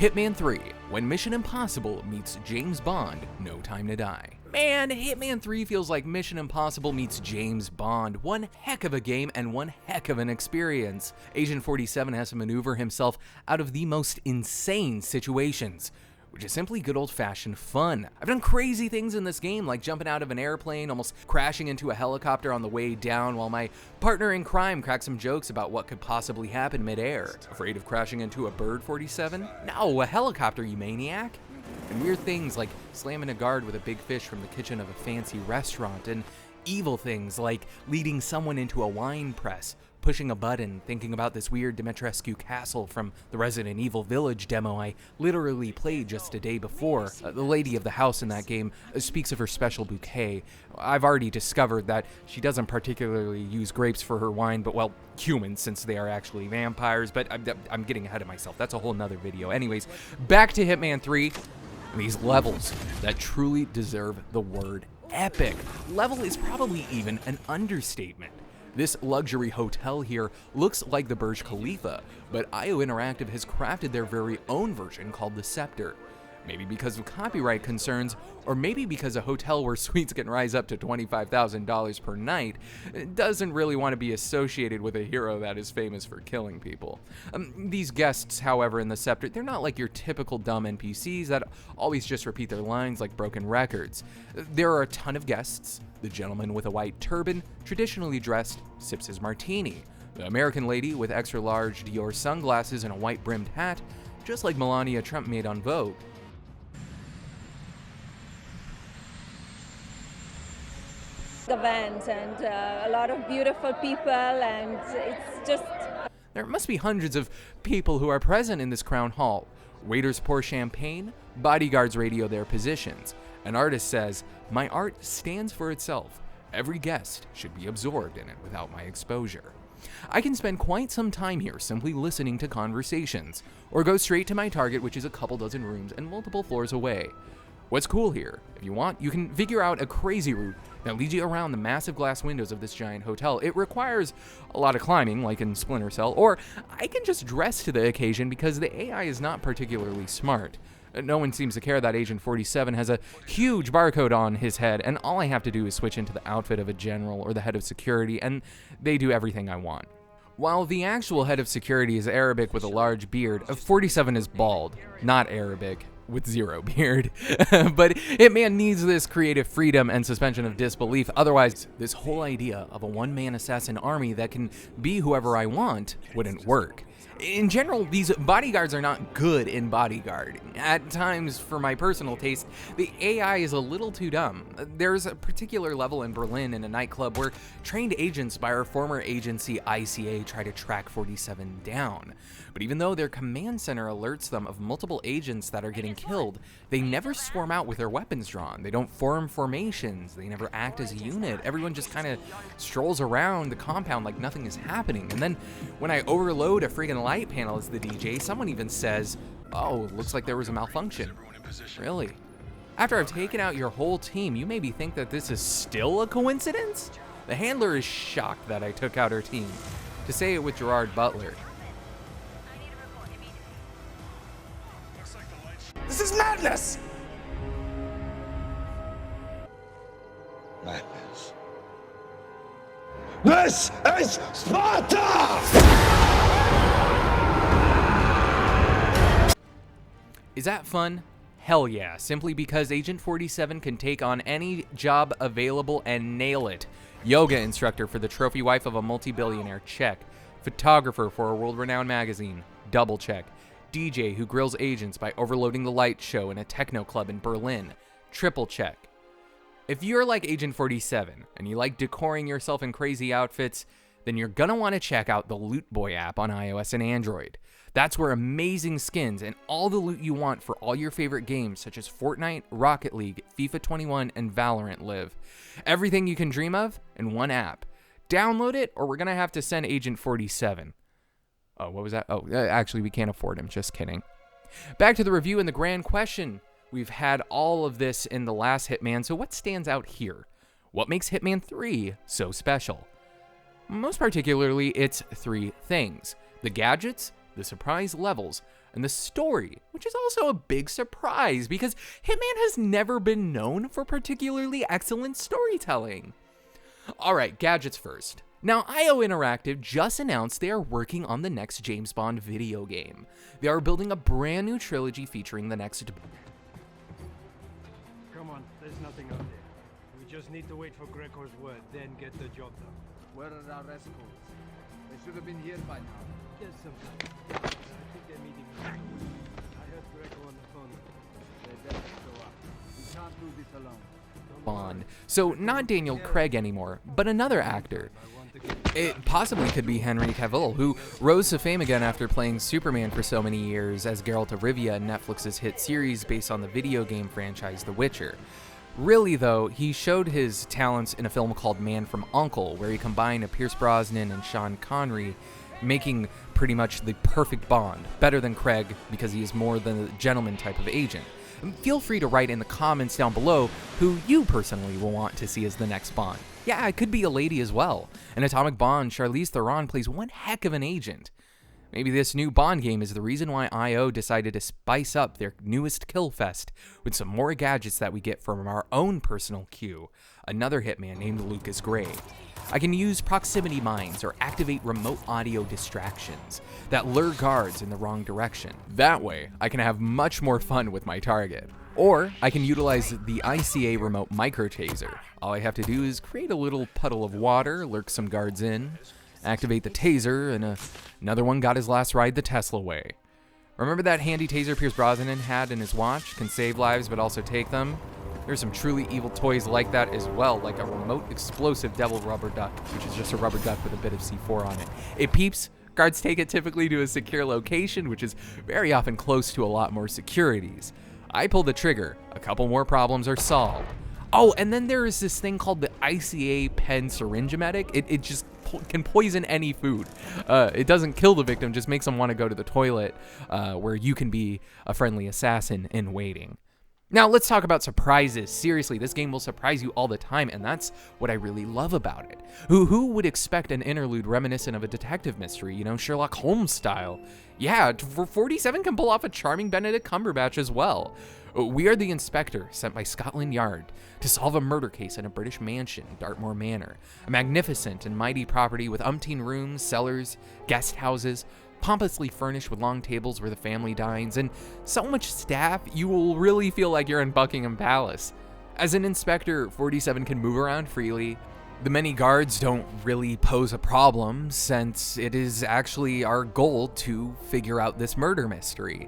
Hitman 3, when Mission Impossible meets James Bond, No Time to Die. Man, Hitman 3 feels like Mission Impossible meets James Bond. One heck of a game and one heck of an experience. Agent 47 has to maneuver himself out of the most insane situations, which is simply good old-fashioned fun. I've done crazy things in this game, like jumping out of an airplane, almost crashing into a helicopter on the way down, while my partner in crime cracks some jokes about what could possibly happen midair. Afraid of crashing into a bird, 47? No, a helicopter, you maniac! And weird things like slamming a guard with a big fish from the kitchen of a fancy restaurant, and evil things like leading someone into a wine press, pushing a button, thinking about this weird Dimitrescu castle from the Resident Evil Village demo I literally played just a day before. The lady of the house in that game speaks of her special bouquet. I've already discovered that she doesn't particularly use grapes for her wine, but well, humans, since they are actually vampires, but I'm getting ahead of myself. That's a whole nother video. Anyways, back to Hitman 3. These levels that truly deserve the word epic. Level is probably even an understatement. This luxury hotel here looks like the Burj Khalifa, but IO Interactive has crafted their very own version called the Scepter. Maybe because of copyright concerns, or maybe because a hotel where suites can rise up to $25,000 per night doesn't really want to be associated with a hero that is famous for killing people. These guests, however, in the Scepter, they're not like your typical dumb NPCs that always just repeat their lines like broken records. There are a ton of guests. The gentleman with a white turban, traditionally dressed, sips his martini. The American lady with extra-large Dior sunglasses and a white-brimmed hat, just like Melania Trump made on Vogue. Event and a lot of beautiful people, and it's just... There must be hundreds of people who are present in this Crown Hall. Waiters pour champagne, bodyguards radio their positions. An artist says, "My art stands for itself. Every guest should be absorbed in it without my exposure." I can spend quite some time here simply listening to conversations, or go straight to my target, which is a couple dozen rooms and multiple floors away. What's cool here, if you want, you can figure out a crazy route that leads you around the massive glass windows of this giant hotel. It requires a lot of climbing, like in Splinter Cell, or I can just dress to the occasion because the AI is not particularly smart. No one seems to care that Agent 47 has a huge barcode on his head, and all I have to do is switch into the outfit of a general or the head of security, and they do everything I want. While the actual head of security is Arabic with a large beard, 47 is bald, not Arabic with zero beard. But Hitman needs this creative freedom and suspension of disbelief. Otherwise, this whole idea of a one-man assassin army that can be whoever I want wouldn't work. In general, these bodyguards are not good in Bodyguard. At times, for my personal taste, the AI is a little too dumb. There's a particular level in Berlin in a nightclub where trained agents by our former agency ICA try to track 47 down. But even though their command center alerts them of multiple agents that are getting killed, they never swarm out with their weapons drawn. They don't form formations. They never act as a unit. Everyone just kind of strolls around the compound like nothing is happening. And then when I overload a friggin' light panel as the DJ, someone even says, "Oh, looks like there was a malfunction." Really? After I've taken out your whole team, you maybe think that this is still a coincidence? The handler is shocked that I took out her team. To say it with Gerard Butler. This is madness! Madness. This is Sparta! Is that fun? Hell yeah, simply because Agent 47 can take on any job available and nail it. Yoga instructor for the trophy wife of a multi-billionaire, check. Photographer for a world-renowned magazine, double check. DJ who grills agents by overloading the light show in a techno club in Berlin, triple check. If you're like Agent 47 and you like decoring yourself in crazy outfits, then you're gonna want to check out the LootBoy app on iOS and Android. That's where amazing skins and all the loot you want for all your favorite games such as Fortnite, Rocket League, FIFA 21, and Valorant live. Everything you can dream of in one app. Download it or we're gonna have to send Agent 47. Oh, what was that? Oh, actually, we can't afford him. Just kidding. Back to the review and the grand question. We've had all of this in the last Hitman, so what stands out here? What makes Hitman 3 so special? Most particularly, it's three things: the gadgets, the surprise levels, and the story, which is also a big surprise because Hitman has never been known for particularly excellent storytelling. Alright, gadgets first. Now, IO Interactive just announced they are working on the next James Bond video game. They are building a brand new trilogy featuring the next... Come on, there's nothing up there. We just need to wait for Greco's word, then get the job done. Where are our escorts? They should have been here by now. There's some time. I think they're meeting now. I heard Greco on the phone. They better show up. We can't do this alone. Bond. So, not Daniel Craig anymore, but another actor. It possibly could be Henry Cavill, who rose to fame again after playing Superman for so many years as Geralt of Rivia in Netflix's hit series based on the video game franchise The Witcher. Really, though, he showed his talents in a film called Man from U.N.C.L.E., where he combined Pierce Brosnan and Sean Connery, making pretty much the perfect Bond, better than Craig because he is more the gentleman type of agent. Feel free to write in the comments down below who you personally will want to see as the next Bond. Yeah, it could be a lady as well. In Atomic Bond, Charlize Theron plays one heck of an agent. Maybe this new Bond game is the reason why IO decided to spice up their newest kill fest with some more gadgets that we get from our own personal Q, another hitman named Lucas Gray. I can use proximity mines or activate remote audio distractions that lure guards in the wrong direction. That way, I can have much more fun with my target. Or I can utilize the ICA remote micro taser. All I have to do is create a little puddle of water, lurk some guards in, activate the taser, and another one got his last ride the Tesla way. Remember that handy taser Pierce Brosnan had in his watch? Can save lives but also take them? There's some truly evil toys like that as well, like a remote explosive devil rubber duck, which is just a rubber duck with a bit of C4 on it. It peeps, guards take it typically to a secure location, which is very often close to a lot more securities. I pull the trigger, a couple more problems are solved. Oh, and then there is this thing called the ICA pen syringe-o-matic. It just can poison any food. It doesn't kill the victim, just makes them want to go to the toilet, where you can be a friendly assassin in waiting. Now, let's talk about surprises. Seriously, this game will surprise you all the time, and that's what I really love about it. Who would expect an interlude reminiscent of a detective mystery, you know, Sherlock Holmes style? Yeah, 47 can pull off a charming Benedict Cumberbatch as well. We are the inspector sent by Scotland Yard to solve a murder case in a British mansion, Dartmoor Manor, a magnificent and mighty property with umpteen rooms, cellars, guest houses, pompously furnished with long tables where the family dines, and so much staff you will really feel like you're in Buckingham Palace. As an inspector, 47 can move around freely. The many guards don't really pose a problem, since it is actually our goal to figure out this murder mystery.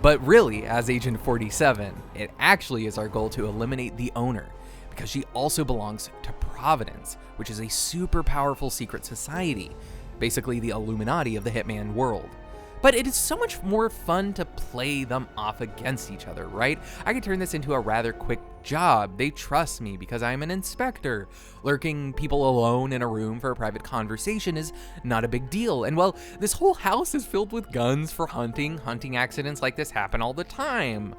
But really, as Agent 47, it actually is our goal to eliminate the owner, because she also belongs to Providence, which is a super powerful secret society, basically the Illuminati of the Hitman world. But it is so much more fun to play them off against each other, right? I could turn this into a rather quick job. They trust me because I'm an inspector. Lurking people alone in a room for a private conversation is not a big deal. And well, this whole house is filled with guns for hunting. Hunting accidents like this happen all the time.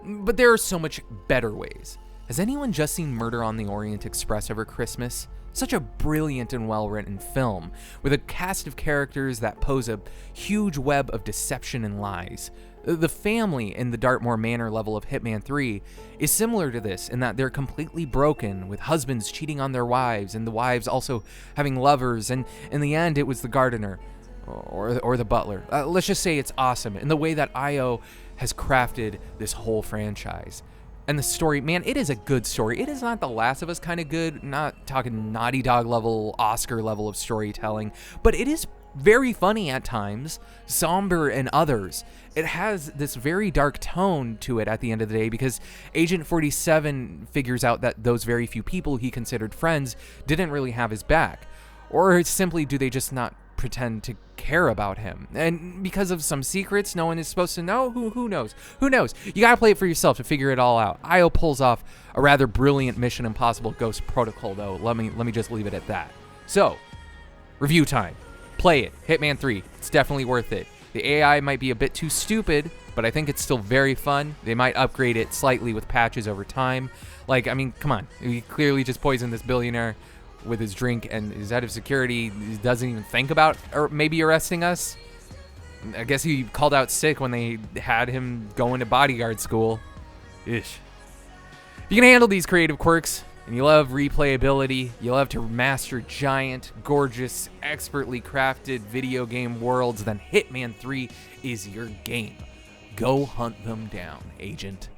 But there are so much better ways. Has anyone just seen Murder on the Orient Express over Christmas? Such a brilliant and well-written film, with a cast of characters that pose a huge web of deception and lies. The family in the Dartmoor Manor level of Hitman 3 is similar to this in that they're completely broken, with husbands cheating on their wives and the wives also having lovers, and in the end it was the gardener or the butler. Let's just say it's awesome in the way that IO has crafted this whole franchise. And the story, man, it is a good story. It is not The Last of Us kind of good, not talking Naughty Dog level, Oscar level of storytelling, but it is very funny at times, somber in others. It has this very dark tone to it at the end of the day because Agent 47 figures out that those very few people he considered friends didn't really have his back. Or simply do they just not pretend to care about him? And because of some secrets no one is supposed to know, who knows? Who knows? You gotta play it for yourself to figure it all out. IO pulls off a rather brilliant Mission Impossible Ghost Protocol though. Let me just leave it at that. So, review time. Play it. Hitman 3. It's definitely worth it. The AI might be a bit too stupid, but I think it's still very fun. They might upgrade it slightly with patches over time. Like, I mean, come on. We clearly just poisoned this billionaire with his drink, and his head of security doesn't even think about or maybe arresting us. I guess he called out sick when they had him go into bodyguard school. Ish. If you can handle these creative quirks, and you love replayability, you love to master giant, gorgeous, expertly crafted video game worlds, then Hitman 3 is your game. Go hunt them down, Agent.